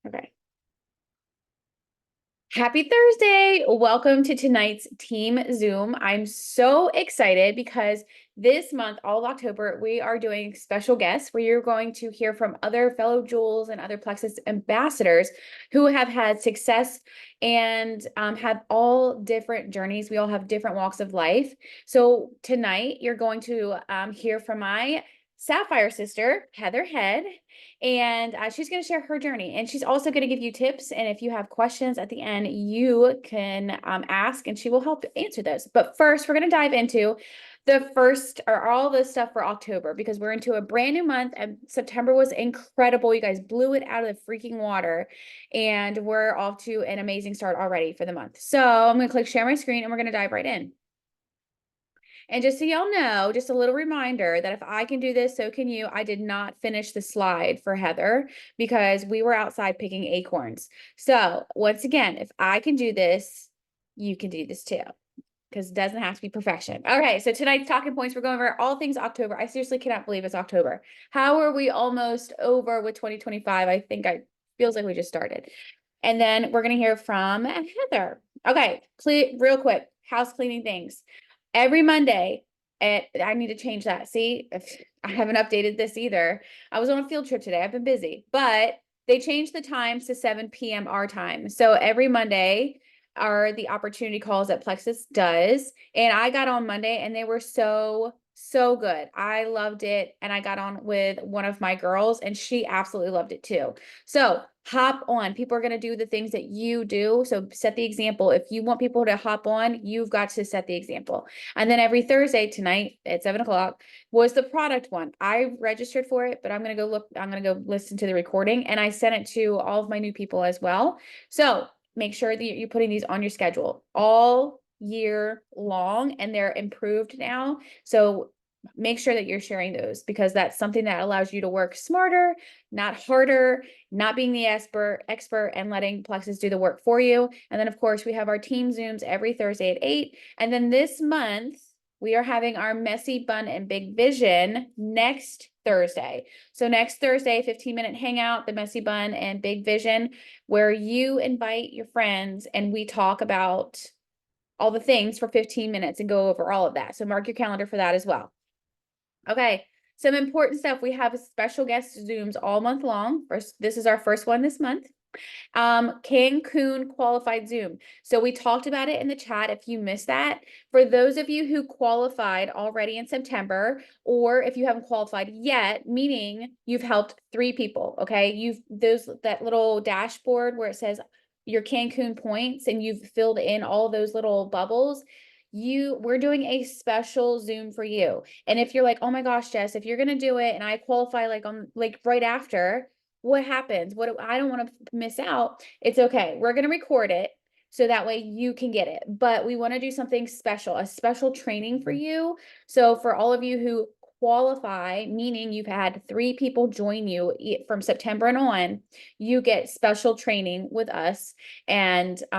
Okay. Happy Thursday. Welcome to tonight's team Zoom. I'm so excited because this month, all of October, we are doing special guests where you're going to hear from other fellow Jewels and other Plexus ambassadors who have had success and have all different journeys. We all have different walks of life. So tonight, you're going to hear from my Sapphire sister, Heather Head, and she's going to share her journey. And she's also going to give you tips. And if you have questions at the end, you can ask and she will help answer those. But first, we're going to dive into the first or all the stuff for October because we're into a brand new month and September was incredible. You guys blew it out of the freaking water and we're off to an amazing start already for the month. So I'm going to click share my screen and we're going to dive right in. And just so y'all know, just a little reminder that if I can do this, so can you. I did not finish the slide for Heather because we were outside picking acorns. So once again, if I can do this, you can do this too because it doesn't have to be perfection. Okay, so tonight's talking points, we're going over all things October. I seriously cannot believe it's October. How are we almost over with 2025? I think I feels like we just started. And then we're going to hear from Heather. Okay, real quick, house cleaning things. Every Monday, I need to change that. See, if I haven't updated this either. I was on a field trip today. I've been busy, but they changed the times to 7 p.m. our time. So every Monday are the opportunity calls that Plexus does. And I got on Monday and they were so good. I loved it. And I got on with one of my girls and she absolutely loved it too. So hop on. People are going to do the things that you do. So set the example. If you want people to hop on, you've got to set the example. And then every Thursday tonight at 7 o'clock was the product one. I registered for it, but I'm going to go look, I'm going to go listen to the recording and I sent it to all of my new people as well. So make sure that you're putting these on your schedule all year long and they're improved now. So make sure that you're sharing those because that's something that allows you to work smarter, not harder, not being the expert and letting Plexus do the work for you. And then of course we have our team Zooms every Thursday at 8. And then this month we are having our messy bun and big vision next Thursday. So next Thursday, 15-minute hangout, the messy bun and big vision, where you invite your friends and we talk about all the things for 15 minutes and go over all of that. So mark your calendar for that as well. Okay, some important stuff. We have special guest Zooms all month long. This is our first one this month. Cancun qualified Zoom. So we talked about it in the chat if you missed that. For those of you who qualified already in September, or if you haven't qualified yet, meaning you've helped 3 people, okay? That little dashboard where it says your Cancun points and you've filled in all those little bubbles. We're doing a special Zoom for you. And if you're like, oh my gosh, Jess, if you're gonna do it and I qualify like right after, what happens? I don't want to miss out. It's okay. We're going to record it so that way you can get it. But we want to do something special, a special training for you. So for all of you who qualify, meaning you've had 3 people join you from September and on, you get special training with us. And it's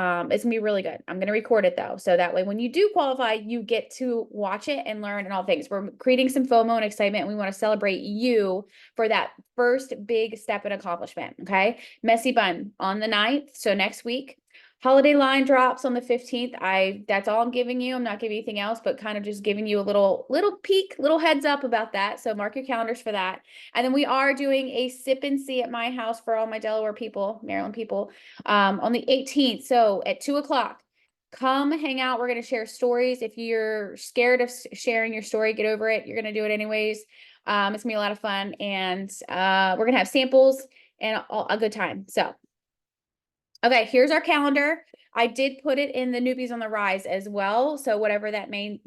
gonna be really good. I'm gonna record it though. So that way when you do qualify, you get to watch it and learn and all things. We're creating some FOMO and excitement. And we want to celebrate you for that first big step and accomplishment. Okay. Messy bun on the 9th. So next week. Holiday line drops on the 15th. That's all I'm giving you. I'm not giving anything else, but kind of just giving you a little peek, little heads up about that. So mark your calendars for that. And then we are doing a sip and see at my house for all my Delaware people, Maryland people, on the 18th. So at 2 o'clock, come hang out. We're going to share stories. If you're scared of sharing your story, get over it. You're going to do it anyways. It's gonna be a lot of fun and we're gonna have samples and a good time. So okay, here's our calendar. I did put it in the Newbies on the Rise as well. So whatever that may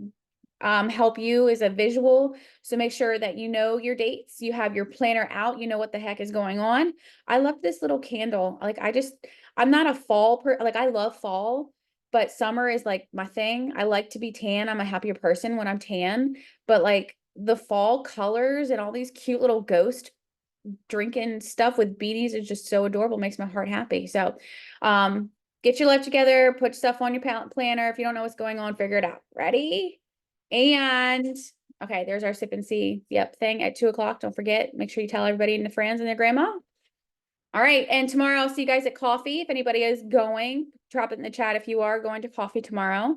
help you is a visual. So make sure that you know your dates. You have your planner out. You know what the heck is going on. I love this little candle. I'm not a I love fall, but summer is like my thing. I like to be tan. I'm a happier person when I'm tan, but like the fall colors and all these cute little ghost drinking stuff with beanies is just so adorable. Makes my heart happy. So, get your life together, put stuff on your planner. If you don't know what's going on, figure it out. Ready? And okay, there's our sip and see. Yep, thing at 2 o'clock. Don't forget. Make sure you tell everybody and the friends and their grandma. All right. And tomorrow I'll see you guys at coffee. If anybody is going, drop it in the chat if you are going to coffee tomorrow.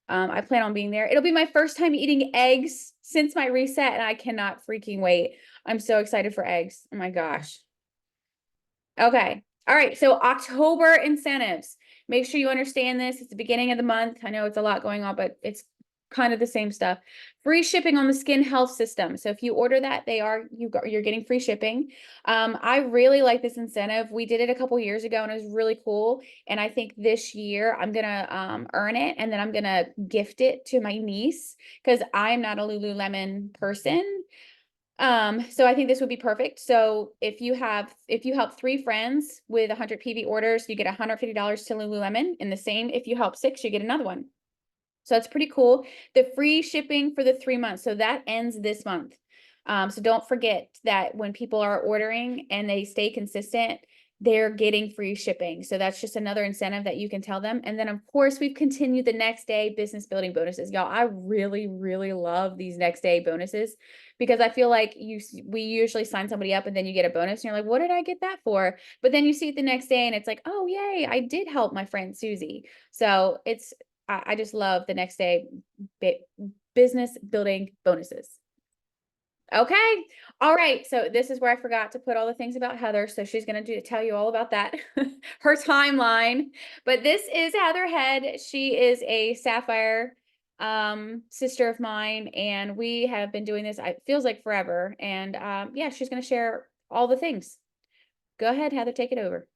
I plan on being there. It'll be my first time eating eggs since my reset, and I cannot freaking wait. I'm so excited for eggs. Oh my gosh. Okay. All right. So October incentives. Make sure you understand this. It's the beginning of the month. I know it's a lot going on, but it's kind of the same stuff. Free shipping on the skin health system. So if you order that, you're getting free shipping. I really like this incentive. We did it a couple years ago and it was really cool. And I think this year I'm gonna earn it and then I'm gonna gift it to my niece because I'm not a Lululemon person. So I think this would be perfect. So if you help 3 friends with 100 PV orders, you get $150 to Lululemon, and the same if you help 6, you get another one. So that's pretty cool. The free shipping for the 3 months. So that ends this month. So don't forget that when people are ordering and they stay consistent, they're getting free shipping. So that's just another incentive that you can tell them. And then of course we've continued the next day business building bonuses. Y'all, I really, really love these next day bonuses because I feel like we usually sign somebody up and then you get a bonus and you're like, what did I get that for? But then you see it the next day and it's like, oh yay, I did help my friend Susie. So I just love the next day business building bonuses. Okay. All right. So this is where I forgot to put all the things about Heather. So she's going to tell you all about that, her timeline. But this is Heather Head. She is a Sapphire sister of mine. And we have been doing this, it feels like forever. And yeah, she's going to share all the things. Go ahead, Heather, take it over.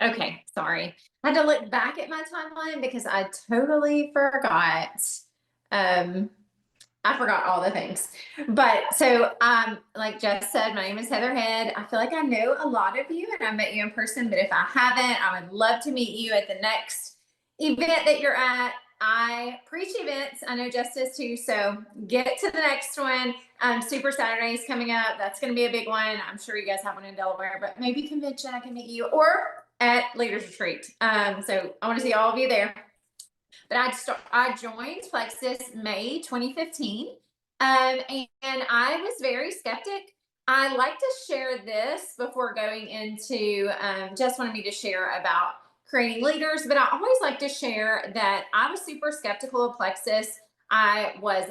Okay, sorry. I had to look back at my timeline because I totally forgot. I forgot all the things. But so, like Jess said, my name is Heather Head. I feel like I know a lot of you and I met you in person, but if I haven't, I would love to meet you at the next event that you're at. I preach events. I know Jess does too. So get to the next one. Super Saturday is coming up. That's going to be a big one. I'm sure you guys have one in Delaware, but maybe convention I can meet you or at Leaders Retreat. So I want to see all of you there. But I joined Plexus May 2015, and I was very skeptic. I like to share this before going into just wanted me to share about creating leaders, but I always like to share that I was super skeptical of Plexus. I was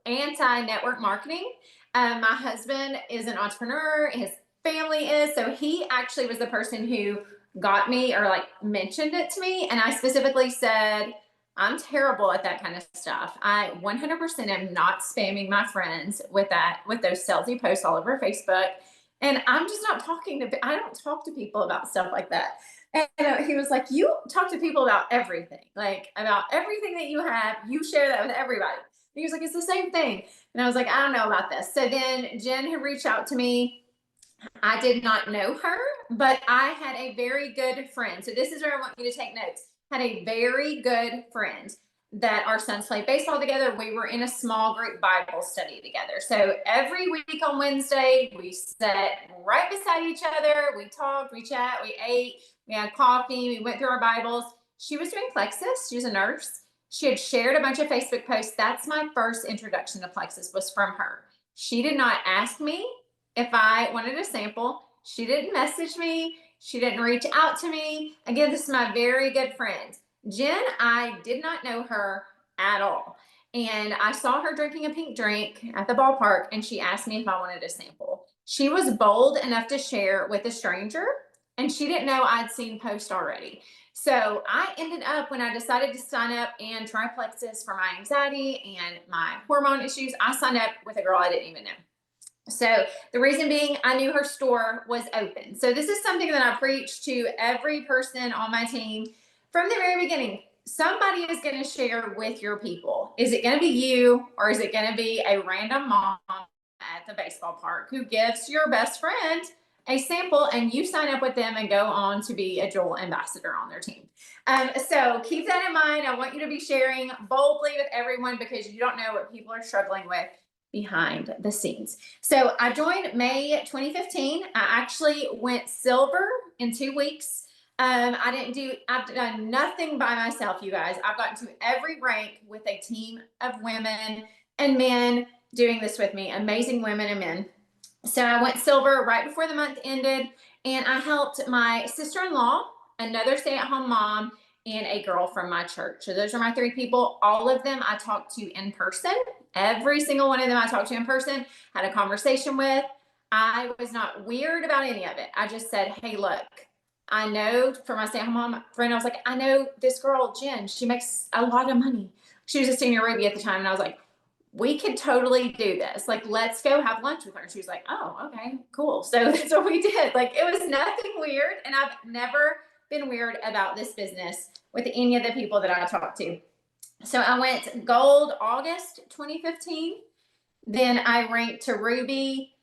anti-network marketing. My husband is an entrepreneur, his family is, so he actually was the person who got me or like mentioned it to me, and I specifically said, I'm terrible at that kind of stuff. I 100% am not spamming my friends with those salesy posts all over Facebook. And I'm just not I don't talk to people about stuff like that. And he was like, you talk to people about everything, like about everything that you have, you share that with everybody. And he was like, it's the same thing. And I was like, I don't know about this. So then Jen had reached out to me. I did not know her, but I had a very good friend. So this is where I want you to take notes. Had a very good friend that our sons played baseball together. We were in a small group Bible study together. So every week on Wednesday, we sat right beside each other. We talked, we chat, we ate, we had coffee, we went through our Bibles. She was doing Plexus. She was a nurse. She had shared a bunch of Facebook posts. That's my first introduction to Plexus was from her. She did not ask me if I wanted a sample. She didn't message me. She didn't reach out to me. Again, this is my very good friend. Jen, I did not know her at all. And I saw her drinking a pink drink at the ballpark and she asked me if I wanted a sample. She was bold enough to share with a stranger and she didn't know I'd seen post already. So I ended up, when I decided to sign up and try Plexus for my anxiety and my hormone issues, I signed up with a girl I didn't even know. So the reason being, I knew her store was open. So this is something that I preach to every person on my team from the very beginning. Somebody is going to share with your people. Is it going to be you or is it going to be a random mom at the baseball park who gives your best friend a sample and you sign up with them and go on to be a Joel ambassador on their team? So keep that in mind. I want you to be sharing boldly with everyone because you don't know what people are struggling with behind the scenes. So I joined May 2015. I actually went silver in 2 weeks. I've done nothing by myself, you guys. I've gotten to every rank with a team of women and men doing this with me, amazing women and men. So I went silver right before the month ended. And I helped my sister-in-law, another stay-at-home mom, and a girl from my church. So those are my three people. All of them I talked to in person. Every single one of them I talked to in person, had a conversation with. I was not weird about any of it. I just said, hey, look, I know for my stay-at-home mom friend, I was like, I know this girl, Jen, she makes a lot of money. She was a senior Ruby at the time. And I was like, we could totally do this. Like, let's go have lunch with her. And she was like, oh, okay, cool. So that's what we did. Like, it was nothing weird. And I've never been weird about this business with any of the people that I talked to. So I went gold August 2015. Then I ranked to Ruby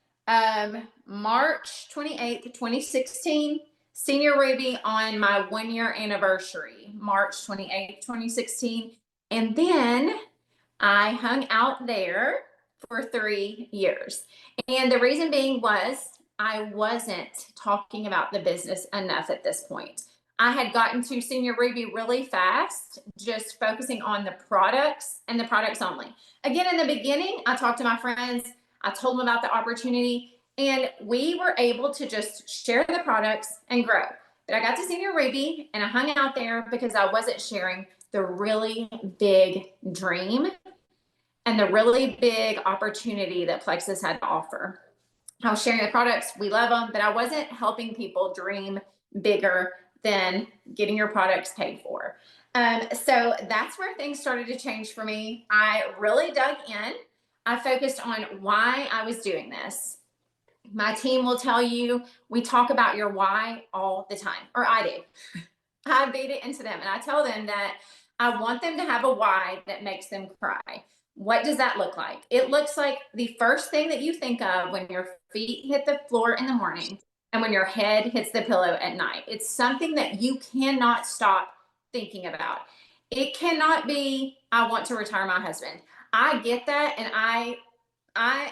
March 28th, 2016. Senior Ruby on my 1 year anniversary, March 28th, 2016. And then I hung out there for 3 years. And the reason being was I wasn't talking about the business enough at this point. I had gotten to Senior Ruby really fast, just focusing on the products and the products only. Again, in the beginning, I talked to my friends, I told them about the opportunity, and we were able to just share the products and grow. But I got to Senior Ruby and I hung out there because I wasn't sharing the really big dream and the really big opportunity that Plexus had to offer. I was sharing the products, we love them, but I wasn't helping people dream bigger than getting your products paid for. So that's where things started to change for me. I really dug in. I focused on why I was doing this. My team will tell you we talk about your why all the time, or I do. I beat it into them and I tell them that I want them to have a why that makes them cry. What does that look like? It looks like the first thing that you think of when your feet hit the floor in the morning and when your head hits the pillow at night. It's something that you cannot stop thinking about. It cannot be, I want to retire my husband. I get that. And I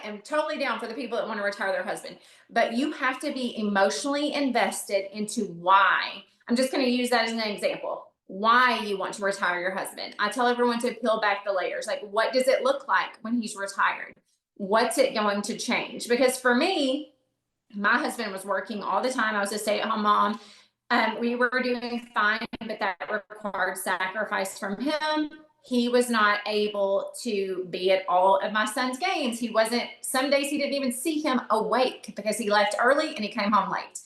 am totally down for the people that want to retire their husband, but you have to be emotionally invested into why. I'm just going to use that as an example. Why you want to retire your husband. I tell everyone to peel back the layers. Like, what does it look like when he's retired? What's it going to change? Because for me, my husband was working all the time. I was a stay-at-home mom. We were doing fine, but that required sacrifice from him. He was not able to be at all of my son's games. He wasn't, some days he didn't even see him awake because he left early and he came home late.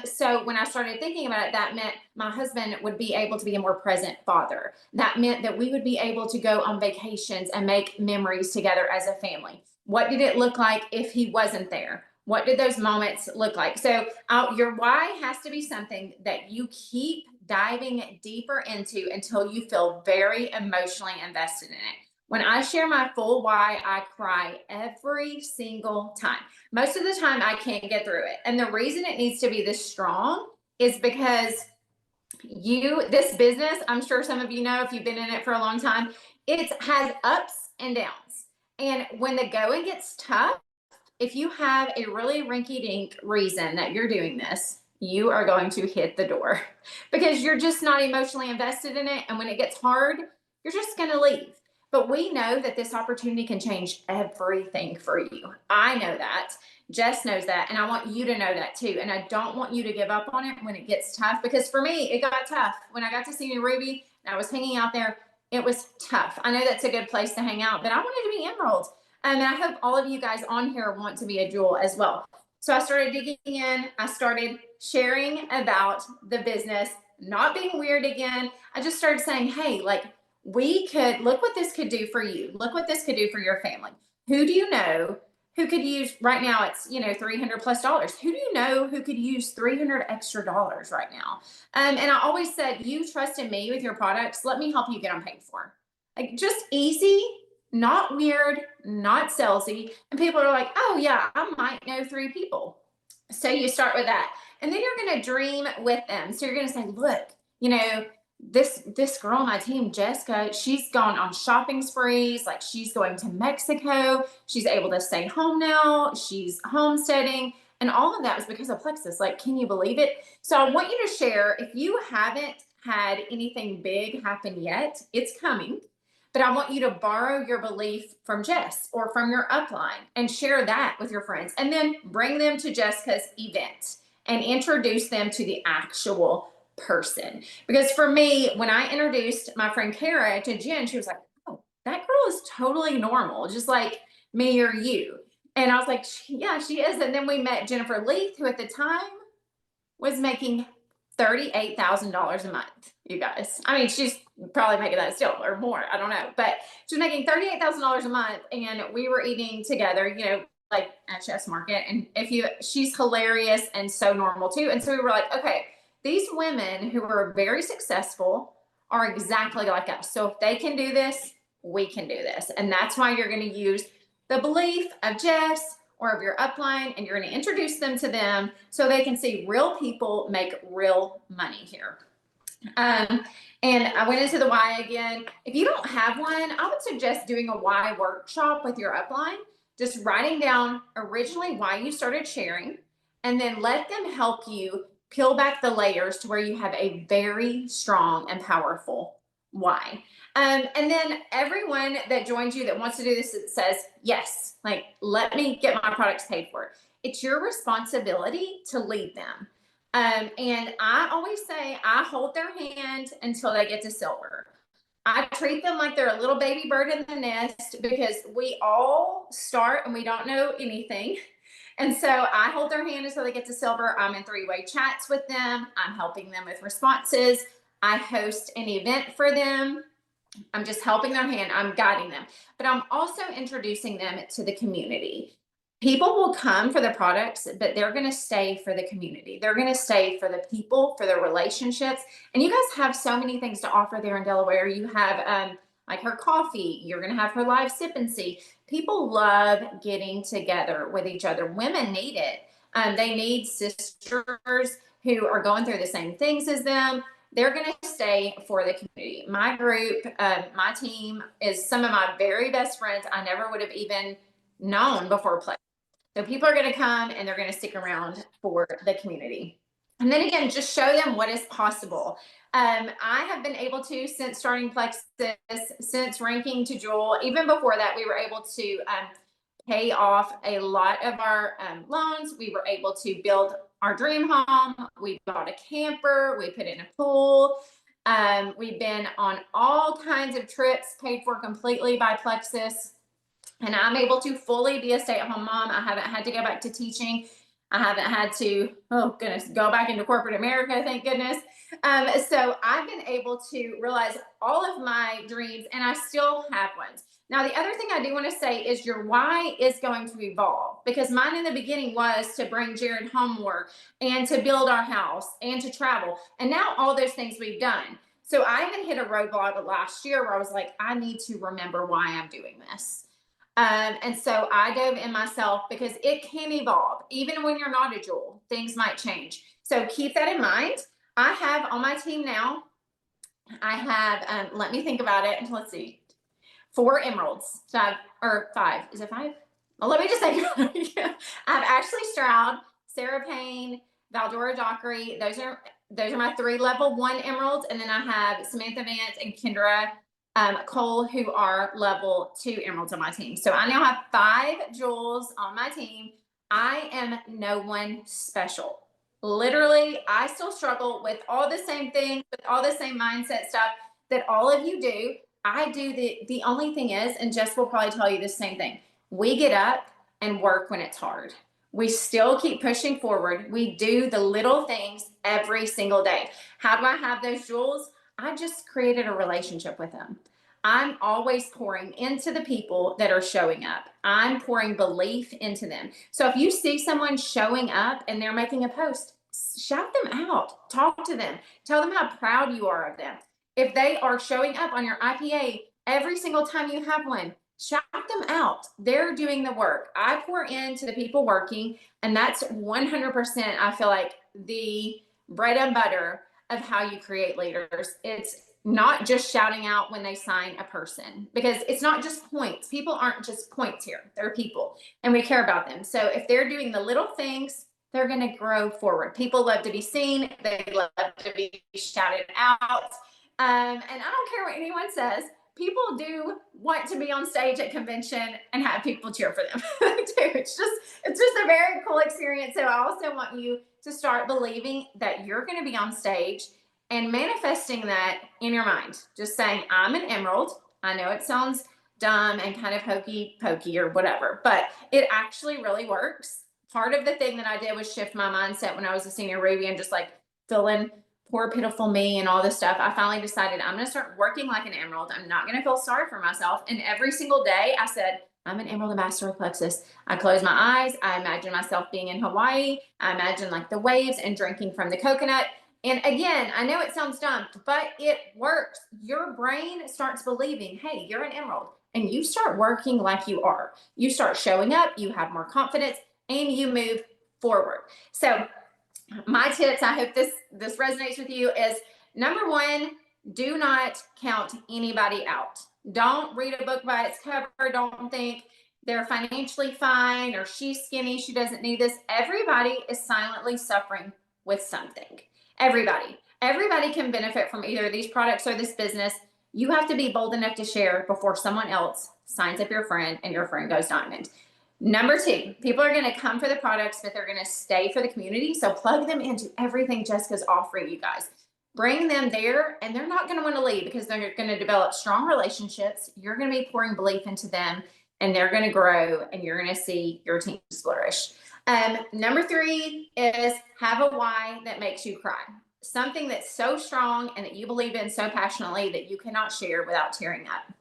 So when I started thinking about it, that meant my husband would be able to be a more present father. That meant that we would be able to go on vacations and make memories together as a family. What did it look like if he wasn't there? What did those moments look like? So your why has to be something that you keep diving deeper into until you feel very emotionally invested in it. When I share my full why, I cry every single time. Most of the time, I can't get through it. And the reason it needs to be this strong is because this business, I'm sure some of you know if you've been in it for a long time, it has ups and downs. And when the going gets tough, if you have a really rinky-dink reason that you're doing this, you are going to hit the door because you're just not emotionally invested in it. And when it gets hard, you're just going to leave. But we know that this opportunity can change everything for you. I know that. Jess knows that. And I want you to know that too. And I don't want you to give up on it when it gets tough, because for me, it got tough. When I got to Senior Ruby and I was hanging out there, it was tough. I know that's a good place to hang out, but I wanted to be Emerald. And I hope all of you guys on here want to be a Jewel as well. So I started digging in. I started sharing about the business, not being weird again. I just started saying, hey, like, we could look what this could do for you. Look what this could do for your family. Who do you know who could use right now? It's, $300+. Who do you know who could use 300 extra dollars right now? And I always said, you trust in me with your products. Let me help you get them paid for. Like, just easy, not weird, not salesy. And people are like, oh yeah, I might know 3 people. So you start with that. And then you're going to dream with them. So you're going to say, look, this girl on my team, Jessica, she's gone on shopping sprees. Like, she's going to Mexico. She's able to stay home now. She's homesteading. And all of that was because of Plexus. Like, can you believe it? So I want you to share, if you haven't had anything big happen yet, it's coming. But I want you to borrow your belief from Jess or from your upline and share that with your friends, and then bring them to Jessica's event and introduce them to the actual person. Because for me, when I introduced my friend Kara to Jen, she was like, oh, that girl is totally normal, just like me or you. And I was like, yeah, she is. And then we met Jennifer Leith, who at the time was making $38,000 a month, you guys. I mean, she's probably making that still or more. I don't know. But she was making $38,000 a month. And we were eating together, like at Chef's Market. And she's hilarious and so normal too. And so we were like, okay, these women who are very successful are exactly like us. So if they can do this, we can do this. And that's why you're going to use the belief of Jess or of your upline, and you're going to introduce them to them so they can see real people make real money here. And I went into the why again. If you don't have one, I would suggest doing a why workshop with your upline, just writing down originally why you started sharing, and then let them help you peel back the layers to where you have a very strong and powerful why. And then everyone that joins you that wants to do this says, yes, like, let me get my products paid for. It's your responsibility to lead them. And I always say I hold their hand until they get to silver. I treat them like they're a little baby bird in the nest because we all start and we don't know anything. And so I hold their hand until they get to silver. I'm in three-way chats with them. I'm helping them with responses. I host an event for them. I'm just helping their hand. I'm guiding them, but I'm also introducing them to the community. People will come for the products, but they're going to stay for the community. They're going to stay for the people, for their relationships. And you guys have so many things to offer there in Delaware. You have like her coffee. You're going to have her live sip and see. People love getting together with each other. Women need it. They need sisters who are going through the same things as them. They're going to stay for the community. My group, my team is some of my very best friends I never would have even known before play. So people are going to come and they're going to stick around for the community. And then again, just show them what is possible. I have been able to, since starting Plexus, since ranking to Jewel, even before that, we were able to pay off a lot of our loans. We were able to build our dream home. We bought a camper. We put in a pool. We've been on all kinds of trips paid for completely by Plexus. And I'm able to fully be a stay-at-home mom. I haven't had to go back to teaching. I haven't had to, oh goodness, go back into corporate America, thank goodness. So I've been able to realize all of my dreams, and I still have ones. Now, the other thing I do want to say is your why is going to evolve, because mine in the beginning was to bring Jared home more and to build our house and to travel. And now all those things we've done. So I even hit a roadblock last year where I was like, I need to remember why I'm doing this. And so I dove in myself because it can evolve. Even when you're not a Jewel, things might change. So keep that in mind. I have on my team now, I have, let me think about it. Let's see, 4 emeralds. So or 5. Is it 5? Well, let me just say, I have Ashley Stroud, Sarah Payne, Valdora Dockery. Those are my 3 level 1 emeralds. And then I have Samantha Vance and Kendra Cole, who are level 2 emeralds on my team. So I now have 5 jewels on my team. I am no one special. Literally, I still struggle with all the same things, with all the same mindset stuff that all of you do. I do. The only thing is, and Jess will probably tell you the same thing, we get up and work when it's hard. We still keep pushing forward. We do the little things every single day. How do I have those jewels? I just created a relationship with them. I'm always pouring into the people that are showing up. I'm pouring belief into them. So if you see someone showing up and they're making a post, shout them out, talk to them, tell them how proud you are of them. If they are showing up on your IPA every single time you have one, shout them out. They're doing the work. I pour into the people working, and that's 100%, I feel like, the bread and butter of how you create leaders. It's not just shouting out when they sign a person, because it's not just points. People aren't just points here. They're people, and we care about them. So if they're doing the little things, they're going to grow forward. People love to be seen. They love to be shouted out. And I don't care what anyone says. People do want to be on stage at convention and have people cheer for them too. It's just a very cool experience. So I also want you to start believing that you're going to be on stage and manifesting that in your mind. Just saying, I'm an emerald. I know it sounds dumb and kind of hokey pokey or whatever, but it actually really works. Part of the thing that I did was shift my mindset when I was a senior Ruby and just like feeling poor, pitiful me and all this stuff. I finally decided I'm going to start working like an emerald. I'm not going to feel sorry for myself. And every single day I said, I'm an emerald ambassador with Plexus. I close my eyes. I imagine myself being in Hawaii. I imagine like the waves and drinking from the coconut. And again, I know it sounds dumb, but it works. Your brain starts believing, hey, you're an emerald, and you start working like you are. You start showing up, you have more confidence, and you move forward. So my tips, I hope this resonates with you, is number one, do not count anybody out. Don't read a book by its cover. Don't think they're financially fine or she's skinny, she doesn't need this. Everybody is silently suffering with something. Everybody can benefit from either these products or this business. You have to be bold enough to share before someone else signs up your friend and your friend goes diamond. Number two, people are going to come for the products, but they're going to stay for the community. So plug them into everything Jessica's offering you guys. Bring them there, and they're not going to want to leave because they're going to develop strong relationships. You're going to be pouring belief into them, and they're going to grow, and you're going to see your team flourish. Number three is have a why that makes you cry. Something that's so strong and that you believe in so passionately that you cannot share without tearing up.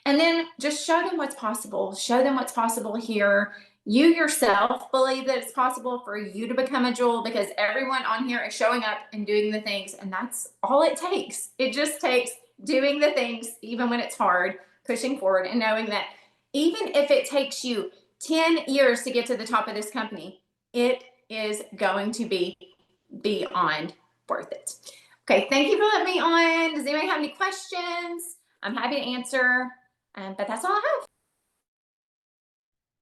And then just show them what's possible. Show them what's possible here. You yourself believe that it's possible for you to become a jewel because everyone on here is showing up and doing the things. And that's all it takes. It just takes doing the things, even when it's hard, pushing forward and knowing that even if it takes you 10 years to get to the top of this company, it is going to be beyond worth it. Okay, thank you for letting me on. Does anybody have any questions? I'm happy to answer. But that's all I have.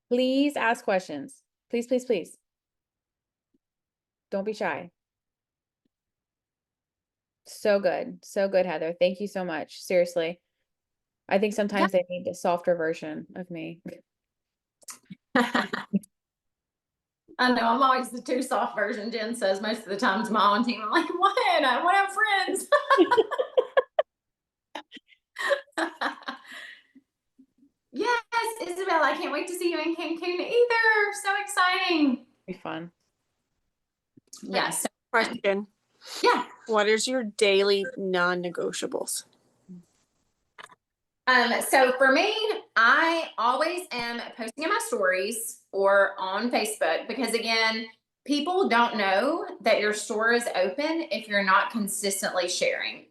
Please ask questions. Please, please, please. Don't be shy. So good. So good, Heather. Thank you so much. Seriously. I think sometimes they need a softer version of me. I know I'm always the too soft version. Jen says most of the times my own team. I'm like, what? I want to have friends. Yes, Isabel, I can't wait to see you in Cancun either. So exciting. Be fun. Yes. Question. Yeah. What is your daily non-negotiables? So for me, I always am posting in my stories or on Facebook because again, people don't know that your store is open if you're not consistently sharing.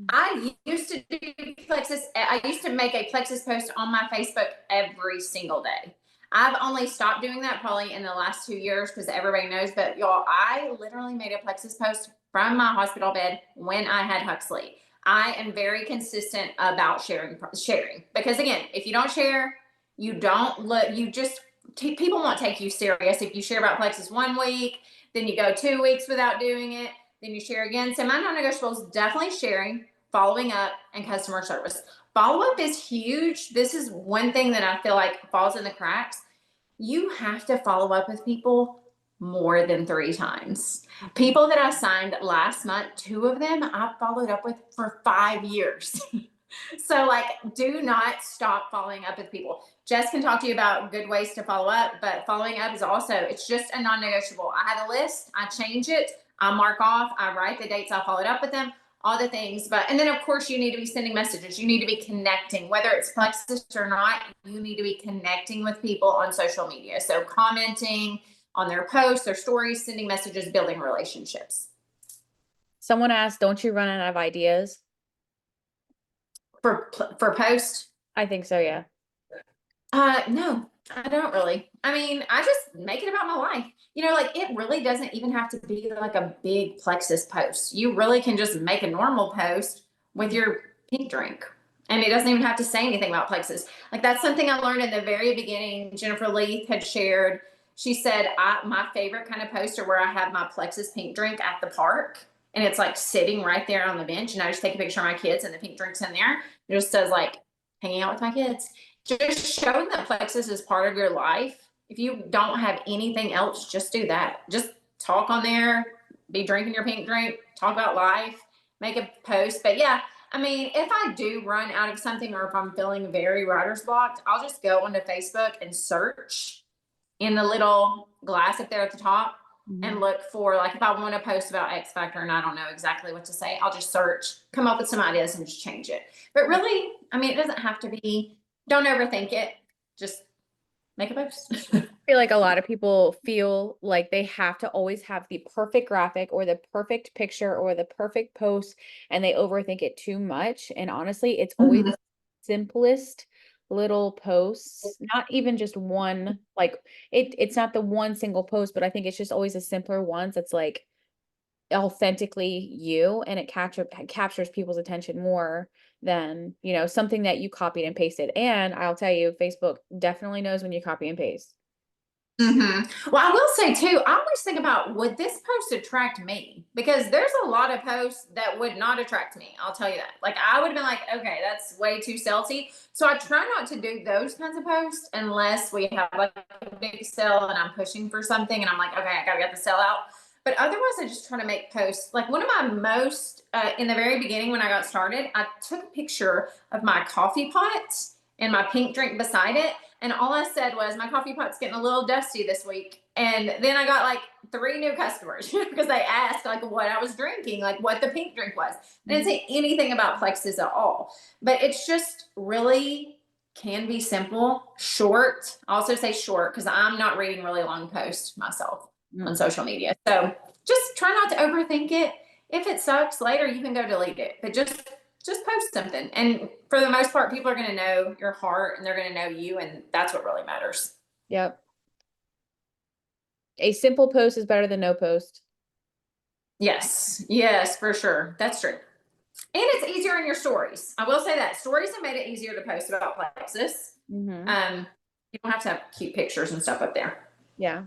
I used to do Plexus. I used to make a Plexus post on my Facebook every single day. I've only stopped doing that probably in the last 2 years because everybody knows. But y'all, I literally made a Plexus post from my hospital bed when I had Huxley. I am very consistent about sharing because again, if you don't share, you don't look. You just people won't take you serious if you share about Plexus 1 week, then you go 2 weeks without doing it. Then you share again. So my non-negotiables, definitely sharing, following up, and customer service. Follow-up is huge. This is one thing that I feel like falls in the cracks. You have to follow up with people more than 3 times. People that I signed last month, 2 of them I followed up with for 5 years. So like, do not stop following up with people. Jess can talk to you about good ways to follow up, but following up is also, it's just a non-negotiable. I have a list, I change it, I mark off, I write the dates I followed up with them, all the things. But, and then of course you need to be sending messages. You need to be connecting, whether it's Plexus or not, you need to be connecting with people on social media. So commenting on their posts, their stories, sending messages, building relationships. Someone asked, don't you run out of ideas? For post? I think so, yeah. No, I don't really. I mean, I just make it about my life. You know, like it really doesn't even have to be like a big Plexus post. You really can just make a normal post with your pink drink. And it doesn't even have to say anything about Plexus. Like that's something I learned in the very beginning. Jennifer Leith had shared. She said, my favorite kind of post are where I have my Plexus pink drink at the park. And it's like sitting right there on the bench. And I just take a picture of my kids and the pink drink's in there. It just says like hanging out with my kids. Just showing that Plexus is part of your life. If you don't have anything else, just do that. Just talk on there, be drinking your pink drink, talk about life, make a post. But yeah, I mean, if I do run out of something or if I'm feeling very writer's blocked, I'll just go onto Facebook and search in the little glass up there at the top and look for, like, if I want to post about X Factor and I don't know exactly what to say, I'll just search, come up with some ideas and just change it. But really, I mean, it doesn't have to be, don't overthink it. Just make a post. I feel like a lot of people feel like they have to always have the perfect graphic or the perfect picture or the perfect post, and they overthink it too much. And honestly, it's always the simplest little posts, not even just one, like it's not the one single post, but I think it's just always the simpler ones that's like authentically you, and it captures people's attention more than, something that you copied and pasted. And I'll tell you, Facebook definitely knows when you copy and paste. Well, I will say too, I always think about, would this post attract me? Because there's a lot of posts that would not attract me. I'll tell you that. Like, I would have been like, okay, that's way too salesy. So I try not to do those kinds of posts unless we have like a big sale and I'm pushing for something and I'm like, okay, I gotta get the sale out. But otherwise, I just try to make posts. Like, one of my most, in the very beginning when I got started, I took a picture of my coffee pot and my pink drink beside it. And all I said was, my coffee pot's getting a little dusty this week. And then I got like 3 new customers because they asked like what I was drinking, like what the pink drink was. I didn't say anything about plexus at all. But it's just really can be simple, short. I also say short because I'm not reading really long posts myself on social media. So just try not to overthink it. If it sucks later, you can go delete it. But just post something. And for the most part, people are going to know your heart and they're going to know you. And that's what really matters. Yep. A simple post is better than no post. Yes. Yes, for sure. That's true. And it's easier in your stories. I will say that stories have made it easier to post about plexus. You don't have to have cute pictures and stuff up there. Yeah.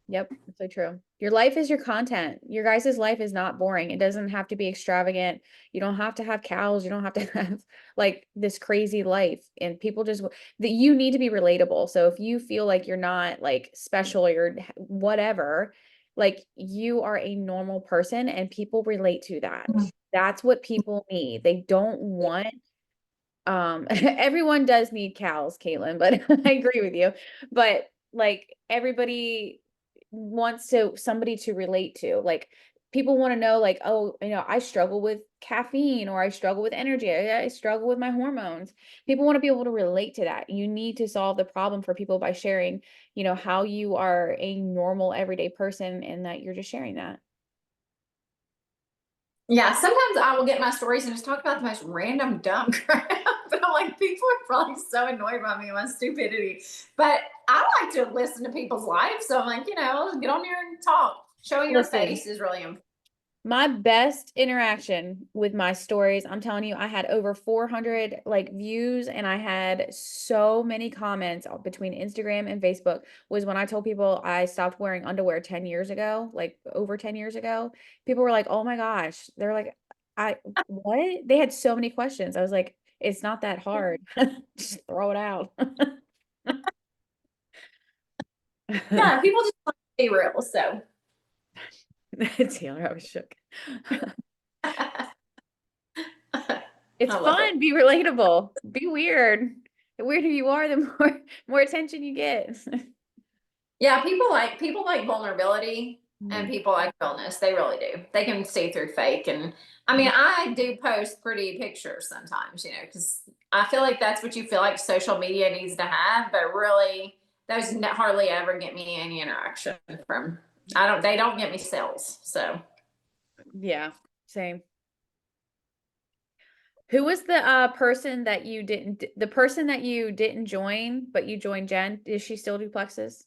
Yep, that's so true. Your life is your content. Your guys' life is not boring. It doesn't have to be extravagant. You don't have to have cows. You don't have to have like this crazy life. And people just that you need to be relatable. So if you feel like you're not like special or you're whatever, like you are a normal person and people relate to that. That's what people need. They don't want everyone does need cows, Caitlin, but I agree with you. But like everybody wants somebody to relate to. Like people want to know like, oh, I struggle with caffeine or I struggle with energy. I struggle with my hormones. People want to be able to relate to that. You need to solve the problem for people by sharing, how you are a normal everyday person and that you're just sharing that. Yeah, sometimes I will get my stories and just talk about the most random dumb crap. But I'm like, people are probably so annoyed by me and my stupidity. But I like to listen to people's lives. So I'm like, get on here and talk. Showing your face is really important. My best interaction with my stories, I'm telling you, I had over 400 like views and I had so many comments between Instagram and Facebook, was when I told people I stopped wearing underwear 10 years ago, like over 10 years ago. People were like, oh my gosh. They're like, what? They had so many questions. I was like, it's not that hard. Just throw it out. Yeah, people just want to be real. So Taylor, I was shook. It's fun. Be relatable. Be weird. The weirder you are, the more attention you get. Yeah, people like vulnerability and people like realness. They really do. They can see through fake. And I mean, I do post pretty pictures sometimes, because I feel like that's what you feel like social media needs to have. But really, those hardly ever get me any interaction from. They don't get me sales. So yeah, same. Who was the person that you didn't join, but you joined Jen? Does she still do plexus?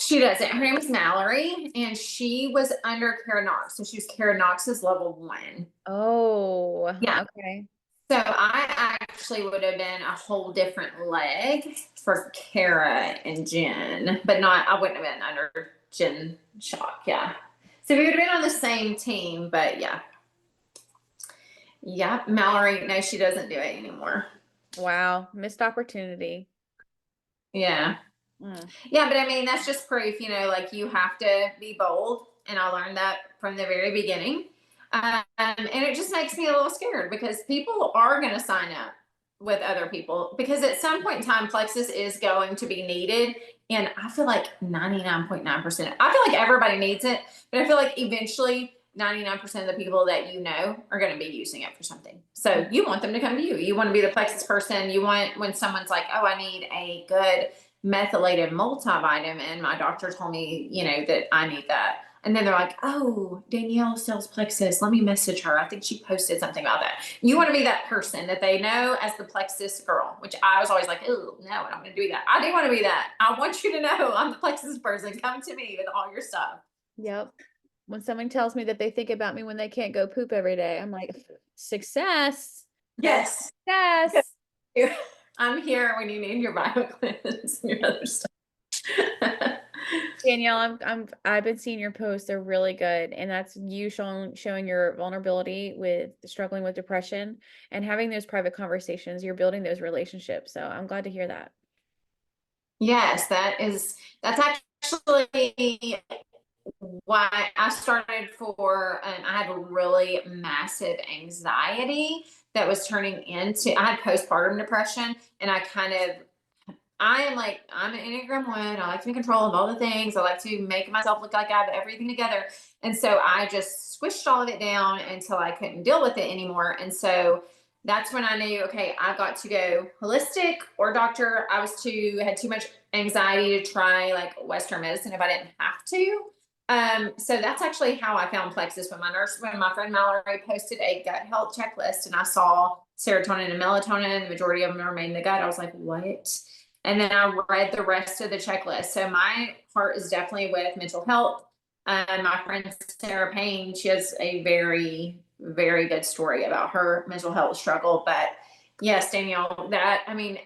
She doesn't. Her name is Mallory, and she was under Kara Knox. So she was Kara Knox's level 1. Oh, yeah. Okay. So I actually would have been a whole different leg for Kara and Jen, but I wouldn't have been under Jen Shock. Yeah. So we would have been on the same team, but yeah. Yeah. Mallory, no, she doesn't do it anymore. Wow. Missed opportunity. Yeah. Yeah. But I mean, that's just proof, like you have to be bold and I learned that from the very beginning. And it just makes me a little scared because people are going to sign up with other people because at some point in time, plexus is going to be needed. And I feel like 99.9%, I feel like everybody needs it, but I feel like eventually 99% of the people that you know are going to be using it for something. So you want them to come to you. You want to be the plexus person. You want when someone's like, oh, I need a good methylated multivitamin. My doctor told me, that I need that. And then they're like, oh, Danielle sells plexus. Let me message her. I think she posted something about that. You want to be that person that they know as the plexus girl, which I was always like, oh, no, I'm going to do that. I do want to be that. I want you to know I'm the plexus person. Come to me with all your stuff. Yep. When someone tells me that they think about me when they can't go poop every day, I'm like, success. Yes. Success. I'm here when you need your BioCleanse and your other stuff. Danielle, I've been seeing your posts. They're really good. And that's you showing your vulnerability with struggling with depression and having those private conversations. You're building those relationships. So I'm glad to hear that. Yes, that's actually why I started I had a really massive anxiety that was turning into, I had postpartum depression, and I'm an Enneagram 1. I like to be in control of all the things. I like to make myself look like I have everything together. And so I just squished all of it down until I couldn't deal with it anymore. And so that's when I knew, okay, I've got to go holistic or doctor. Had too much anxiety to try like Western medicine if I didn't have to. So that's actually how I found plexus when my friend Mallory posted a gut health checklist and I saw serotonin and melatonin, the majority of them are made in the gut. I was like, what? And then I read the rest of the checklist. So my heart is definitely with mental health. My friend Sarah Payne, she has a very, very good story about her mental health struggle. But yes, Danielle,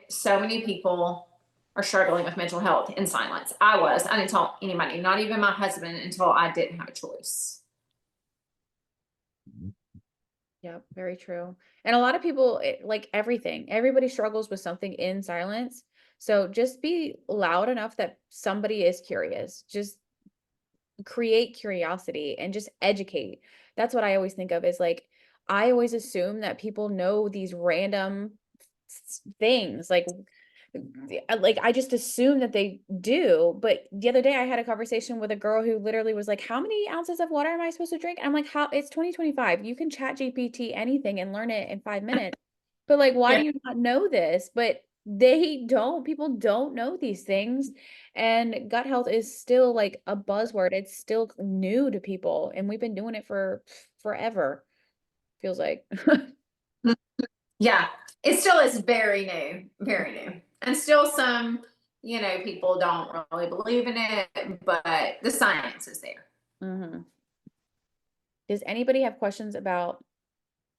so many people are struggling with mental health in silence. I didn't tell anybody, not even my husband, until I didn't have a choice. Yep, very true. And a lot of people, like everything, everybody struggles with something in silence. So just be loud enough that somebody is curious. Just create curiosity and just educate. That's what I always think of is like, I always assume that people know these random things like I just assume that they do. But the other day I had a conversation with a girl who literally was like, how many ounces of water am I supposed to drink? And I'm like, how it's 2025. You can chat GPT anything and learn it in 5 minutes. But like, why Yeah. do you not know this? But people don't know these things. And gut health is still like a buzzword. It's still new to people. And we've been doing it for forever, feels like. Yeah, it still is very new, very new. And still some, people don't really believe in it, but the science is there. Mhm. Does anybody have questions about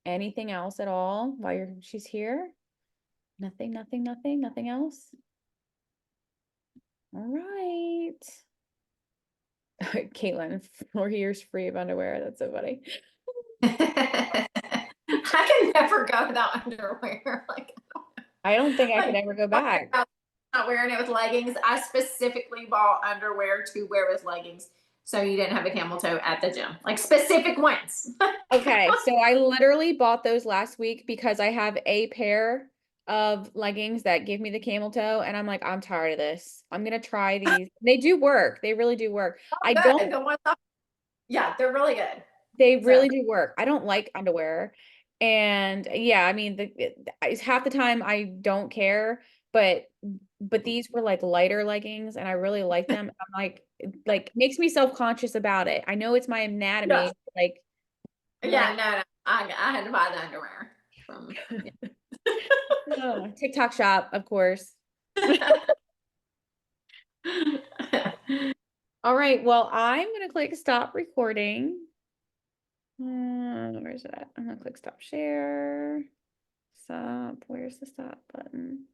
anything else at all while she's here? Nothing else? All right. Caitlin, 4 years free of underwear. That's so funny. I can never go without underwear. I don't think I Like, could ever go back. not wearing it with leggings. I specifically bought underwear to wear with leggings so you didn't have a camel toe at the gym. Like specific ones. Okay, so I literally bought those last week because I have a pair of leggings that give me the camel toe, and I'm like, I'm tired of this. I'm gonna try these. They do work. They really do work. I don't. Yeah, they're really good. They really do work. I don't like underwear. And yeah, I mean, it's half the time I don't care, but these were like lighter leggings and I really like them. I'm like makes me self-conscious about it. I know it's my anatomy, like Yeah, no. I had to buy the underwear from TikTok shop, of course. All right, well, I'm gonna click stop recording. Where's that? I'm gonna click stop share. Stop. Where's the stop button?